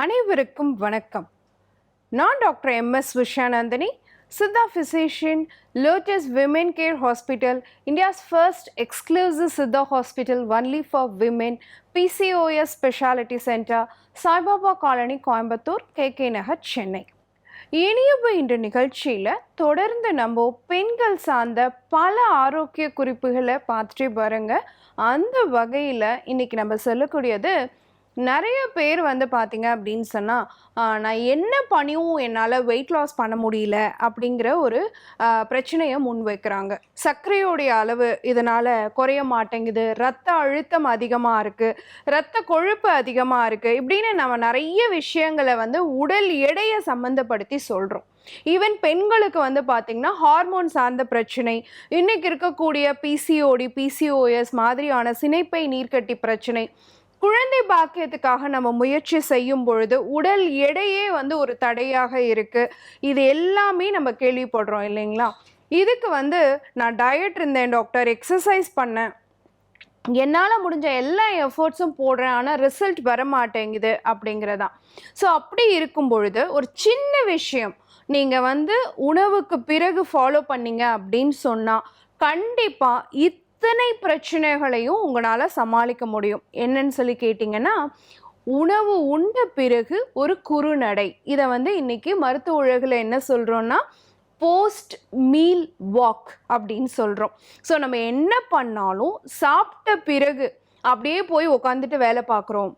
அனைவருக்கும் வணக்கம். நான் doctor M S. Vishanandhini, Siddha physician, lotus women care hospital, India's first exclusive Siddha hospital only for women, PCOS speciality centre, Saibaba colony, Coimbatore, KK Nagar, Chennai. இனியவு இன்று நிகழ்ச்சியில் தொடர்ந்து நம்ம பெண்கள் சார்ந்த பல ஆரோக்கிய குறிப்புகளை பார்த்துட்டே பாருங்க. அந்த வகையில் இன்னைக்கு நம்ம சொல்லக்கூடியது, நிறைய பேர் பார்த்தீங்க அப்படின்னு சொன்னால், நான் என்ன பண்ணியும் என்னால் வெயிட் லாஸ் பண்ண முடியல அப்படிங்கிற ஒரு பிரச்சனையை முன் வைக்கிறாங்க. சர்க்கரையோடைய அளவு இதனால் குறைய மாட்டேங்குது, ரத்த அழுத்தம் அதிகமாக இருக்குது, இரத்த கொழுப்பு அதிகமாக இருக்குது, இப்படின்னு நம்ம நிறைய விஷயங்களை உடல் எடையை சம்மந்தப்படுத்தி சொல்கிறோம். ஈவன் பெண்களுக்கு பார்த்தீங்கன்னா ஹார்மோன் சார்ந்த பிரச்சனை, இன்னைக்கு இருக்கக்கூடிய PCOD, PCOS மாதிரியான சினைப்பை நீர்க்கட்டி பிரச்சனை, குழந்தை பாக்கியத்துக்காக நம்ம முயற்சி செய்யும் பொழுது உடல் எடையே ஒரு தடையாக இருக்கு. இது எல்லாமே நம்ம கேள்விப்படுறோம் இல்லைங்களா? இதுக்கு நான் டயட் இருந்தேன் டாக்டர், எக்ஸசைஸ் பண்ணேன், என்னால் முடிஞ்ச எல்லா எஃபர்ட்ஸும் போடுறேன், ஆனால் ரிசல்ட் வர மாட்டேங்குது அப்படிங்கிறதான். ஸோ அப்படி இருக்கும் பொழுது ஒரு சின்ன விஷயம் நீங்கள் உணவுக்கு பிறகு ஃபாலோ பண்ணீங்க அப்படின்னு சொன்னால் கண்டிப்பாக இத்தனை பிரச்சனைகளையும் உங்களால் சமாளிக்க முடியும். என்னன்னு சொல்லி கேட்டிங்கன்னா, உணவு உண்ட பிறகு ஒரு குறுநடை. இதை இன்னைக்கு மருத்துவ உலகில் என்ன சொல்கிறோன்னா, போஸ்ட் மீல் வாக் அப்படின்னு சொல்கிறோம். ஸோ நம்ம என்ன பண்ணாலும் சாப்பிட்ட பிறகு அப்படியே போய் உட்காந்துட்டு வேலை பார்க்குறோம்,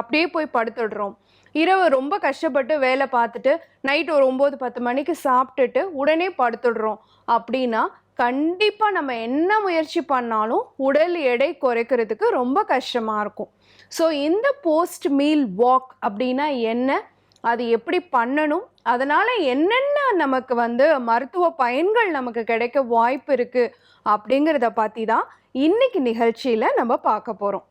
அப்படியே போய் படுத்துடுறோம், இரவு ரொம்ப கஷ்டப்பட்டு வேலை பார்த்துட்டு நைட் ஒரு 9-10 மணிக்கு சாப்பிட்டுட்டு உடனே படுத்துடுறோம் அப்படின்னா கண்டிப்பாக நம்ம என்ன முயற்சி பண்ணாலும் உடல் எடை குறைக்கிறதுக்கு ரொம்ப கஷ்டமாக இருக்கும். ஸோ இந்த போஸ்ட் மீல் வாக் அப்படின்னா என்ன, அது எப்படி பண்ணணும், அதனால் என்னென்ன நமக்கு மருத்துவ பயன்கள் நமக்கு கிடைக்க வாய்ப்பு இருக்குது அப்படிங்கிறத பற்றி தான் இன்னைக்கு நிகழ்ச்சியில் நம்ம பார்க்க போகிறோம்.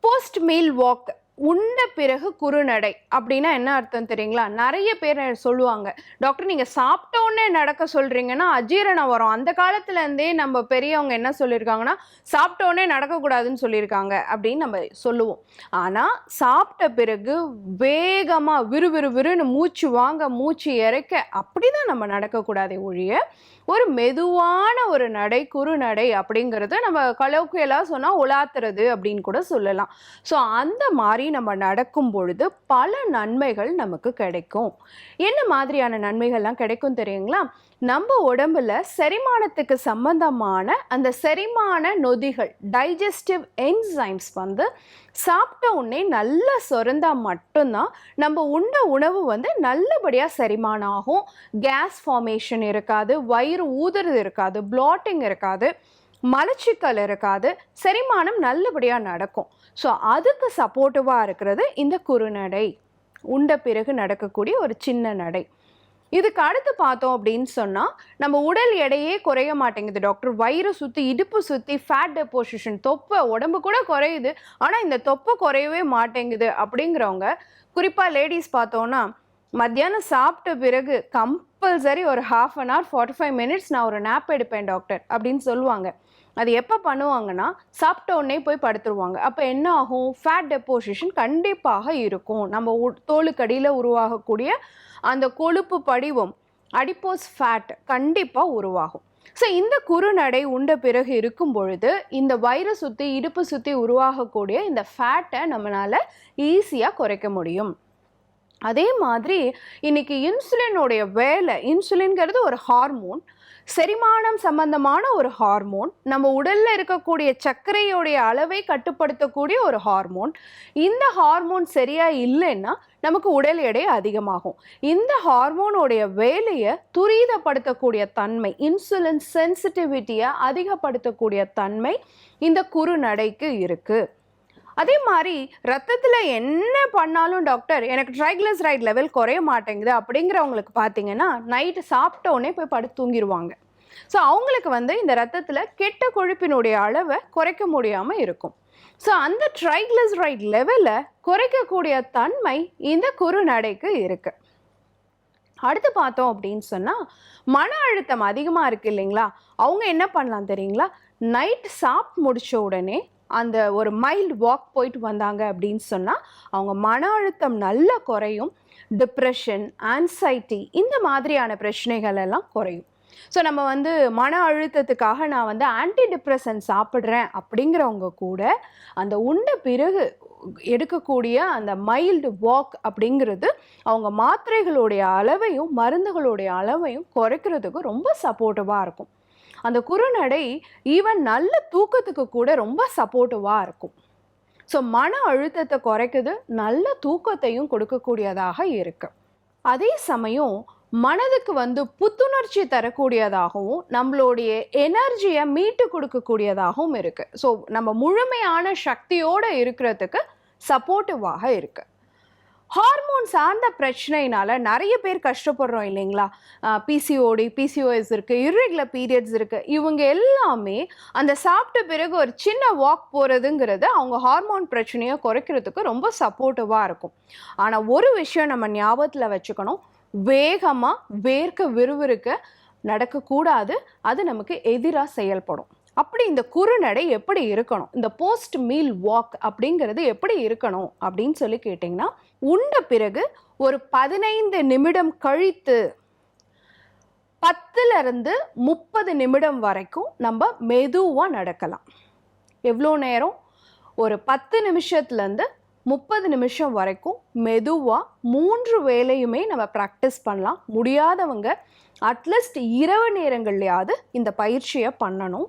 போஸ்ட் மீல் வாக், உண்ட பிறகு குறுநடை அப்படின்னா என்ன அர்த்தம் தெரியுங்களா? நிறைய பேர் சொல்லுவாங்க, டாக்டர் நீங்கள் சாப்பிட்ட உடனே நடக்க சொல்கிறீங்கன்னா அஜீரணம் வரும். அந்த காலத்துலேருந்தே நம்ம பெரியவங்க என்ன சொல்லியிருக்காங்கன்னா, சாப்பிட்ட உடனே நடக்கக்கூடாதுன்னு சொல்லியிருக்காங்க அப்படின்னு நம்ம சொல்லுவோம். ஆனால் சாப்பிட்ட பிறகு வேகமாக விறுவிறுன்னு மூச்சு வாங்க மூச்சு இறைக்க அப்படி தான் நம்ம நடக்கக்கூடாதே ஒழிய, ஒரு மெதுவான ஒரு நடை, குறுநடை அப்படிங்கிறது நம்ம கலோக்கியலாக சொன்னால் உலாத்துறது அப்படின்னு கூட சொல்லலாம். ஸோ அந்த மாதிரி நம்ம நடக்கும் பொழுது பல நன்மைகள் நமக்கு கிடைக்கும். என்ன மாதிரியான நன்மைகள்லாம் கிடைக்கும் தெரியுங்களா? நம்ம உடம்புல செரிமானத்துக்கு சம்பந்தமான அந்த செரிமான நொதிகள், டைஜஸ்டிவ் என்சைம்ஸ் சாப்பிட்ட உடனே நல்லா சுரந்தா மட்டும்தான் நம்ம உண்ட உணவு நல்லபடியாக செரிமானம் ஆகும். கேஸ் ஃபார்மேஷன் இருக்காது, வயிறு ஊதுறது இருக்காது, பிளாட்டிங் இருக்காது, மலச்சிக்கல் இருக்காது, செரிமானம் நல்லபடியாக நடக்கும். ஸோ அதுக்கு சப்போர்ட்டிவாக இருக்கிறது இந்த குறுநடை, உண்ட பிறகு நடக்கக்கூடிய ஒரு சின்ன நடை. இதுக்கு அடுத்து பார்த்தோம் அப்படின்னு சொன்னால், நம்ம உடல் எடையே குறைய மாட்டேங்குது டாக்டர், வயிறு சுற்றி இடுப்பு சுற்றி ஃபேட் டெப்போசிஷன், தொப்பை உடம்பு கூட குறையுது ஆனால் இந்த தொப்பை குறையவே மாட்டேங்குது அப்படிங்கிறவங்க, குறிப்பாக லேடிஸ் பார்த்தோன்னா மத்தியானம் சாப்பிட்ட பிறகு கம்பல்சரி ஒரு 1/2 hour 45 minutes நான் ஒரு நேப் எடுப்பேன் டாக்டர் அப்படின்னு சொல்லுவாங்க. அது எப்போ பண்ணுவாங்கன்னா, சாப்பிட்ட உடனே போய் படுத்துருவாங்க. அப்போ என்ன ஆகும்? ஃபேட் டெப்போசிஷன் கண்டிப்பாக இருக்கும். நம்ம தோலுக்கடியில் உருவாகக்கூடிய அந்த கொழுப்பு படிவம், அடிப்போஸ் ஃபேட் கண்டிப்பாக உருவாகும். ஸோ இந்த குறுநடை உண்ட பிறகு இருக்கும் பொழுது இந்த வயிறு சுற்றி இடுப்பு சுற்றி உருவாகக்கூடிய இந்த ஃபேட்டை நம்மளால் ஈஸியாக குறைக்க முடியும். அதே மாதிரி இன்னைக்கு இன்சுலினுடைய வேலை, இன்சுலின்கிறது ஒரு ஹார்மோன், செரிமானம் சம்பந்தமான ஒரு ஹார்மோன், நம்ம உடல்ல இருக்கக்கூடிய சர்க்கரையோடைய அளவை கட்டுப்படுத்தக்கூடிய ஒரு ஹார்மோன். இந்த ஹார்மோன் சரியா இல்லைன்னா நமக்கு உடல் எடை அதிகமாகும். இந்த ஹார்மோனுடைய வேலையை துரிதப்படுத்தக்கூடிய தன்மை, இன்சுலின் சென்சிட்டிவிட்டியை அதிகப்படுத்தக்கூடிய தன்மை இந்த குறுநடைக்கு இருக்கு. அதே மாதிரி ரத்தத்தில் என்ன பண்ணாலும் டாக்டர் எனக்கு ட்ரைக்ளிசரைட் லெவல் குறைய மாட்டேங்குது அப்படிங்கிறவங்களுக்கு பார்த்தீங்கன்னா, நைட்டு சாப்பிட்ட உடனே போய் படுத்து தூங்கிடுவாங்க. ஸோ அவங்களுக்கு இந்த ரத்தத்தில் கெட்ட கொழுப்பினுடைய அளவை குறைக்க முடியாமல் இருக்கும். ஸோ அந்த ட்ரைக்ளிசரைட் லெவலை குறைக்கக்கூடிய தன்மை இந்த குறுநடைக்கு இருக்கு. அடுத்து பார்த்தோம் அப்படின்னு சொன்னால், மன அழுத்தம் அதிகமாக இருக்குது இல்லைங்களா? அவங்க என்ன பண்ணலாம் தெரியுங்களா? நைட் சாப்பிட்டு முடித்த உடனே அந்த ஒரு மைல்டு வாக் போயிட்டு வந்தாங்க அப்படின்னு சொன்னால் அவங்க மன அழுத்தம் நல்லா குறையும். டிப்ரெஷன், ஆன்சைட்டி இந்த மாதிரியான பிரச்சனைகள் எல்லாம் குறையும். ஸோ நம்ம மன அழுத்தத்துக்காக நான் ஆன்டி டிப்ரெசன்ட் சாப்பிட்றேன் அப்படிங்கிறவங்க கூட அந்த உண்ட பிறகு எடுக்கக்கூடிய அந்த மைல்டு வாக் அப்படிங்கிறது அவங்க மாத்திரைகளுடைய அளவையும் மருந்துகளுடைய அளவையும் குறைக்கிறதுக்கு ரொம்ப சப்போர்ட்டிவாக இருக்கும். அந்த குறுநடை ஈவன் நல்ல தூக்கத்துக்கு கூட ரொம்ப சப்போர்ட்டிவாக இருக்கும். ஸோ மன அழுத்தத்தை குறைக்குது, நல்ல தூக்கத்தையும் கொடுக்கக்கூடியதாக இருக்கு. அதே சமயம் மனதுக்கு புத்துணர்ச்சி தரக்கூடியதாகவும் நம்மளுடைய எனர்ஜியை மீட்டு கொடுக்கக்கூடியதாகவும் இருக்கு. ஸோ நம்ம முழுமையான சக்தியோடு இருக்கிறதுக்கு சப்போர்ட்டிவாக இருக்கு. ஹார்மோன் சார்ந்த பிரச்சனையினால நிறைய பேர் கஷ்டப்படுறோம் இல்லைங்களா? பிசிஓடி, பிசிஓஎஸ் இருக்குது, இர்ரெகுலர் பீரியட்ஸ் இருக்குது. இவங்க எல்லாமே அந்த சாப்பிட்ட பிறகு ஒரு சின்ன வாக் போகிறதுங்கிறது அவங்க ஹார்மோன் பிரச்சனையை குறைக்கிறதுக்கு ரொம்ப சப்போர்ட்டிவாக இருக்கும். ஆனால் ஒரு விஷயம் நம்ம ஞாபகத்தில் வச்சுக்கணும், வேகமாக வேர்க்க விறுவிறுக்க நடக்கக்கூடாது. அது நமக்கு எதிராக செயல்படும். அப்படி இந்த குறுநடை எப்படி இருக்கணும், இந்த போஸ்ட் மீல் வாக் அப்படிங்கிறது எப்படி இருக்கணும் அப்படின்னு சொல்லி கேட்டிங்கன்னா, உண்ட பிறகு ஒரு 15 நிமிடம் கழித்து 10லிருந்து 30 நிமிடம் வரைக்கும் நம்ம மெதுவாக நடக்கலாம். எவ்வளோ நேரம்? ஒரு 10 நிமிஷத்துலேருந்து 30 நிமிஷம் வரைக்கும் மெதுவாக 3 வேளையுமே நம்ம ப்ராக்டிஸ் பண்ணலாம். முடியாதவங்க அட்லீஸ்ட் இரவு நேரங்கள்லையாவது இந்த பயிற்சியை பண்ணணும்.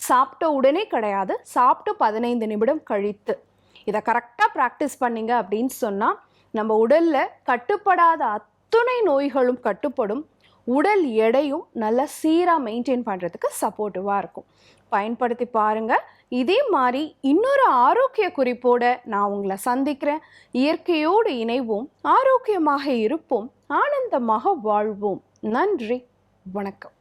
சாப்பிட்ட உடனே கிடையாது, சாப்பிட்டு 15 நிமிடம் கழித்து இதை கரெக்டாக ப்ராக்டிஸ் பண்ணிங்க அப்படின்னு சொன்னால் நம்ம உடலில் கட்டுப்படாத அத்துணை நோய்களும் கட்டுப்படும். உடல் எடையும் நல்லா சீராக மெயின்டைன் பண்ணுறதுக்கு சப்போர்ட்டிவாக இருக்கும். பயன்படுத்தி பாருங்கள். இதே மாதிரி இன்னொரு ஆரோக்கிய குறிப்போடு நான் உங்களை சந்திக்கிறேன். இயற்கையோடு இணைவோம், ஆரோக்கியமாக இருப்போம், ஆனந்தமாக வாழ்வோம். நன்றி, வணக்கம்.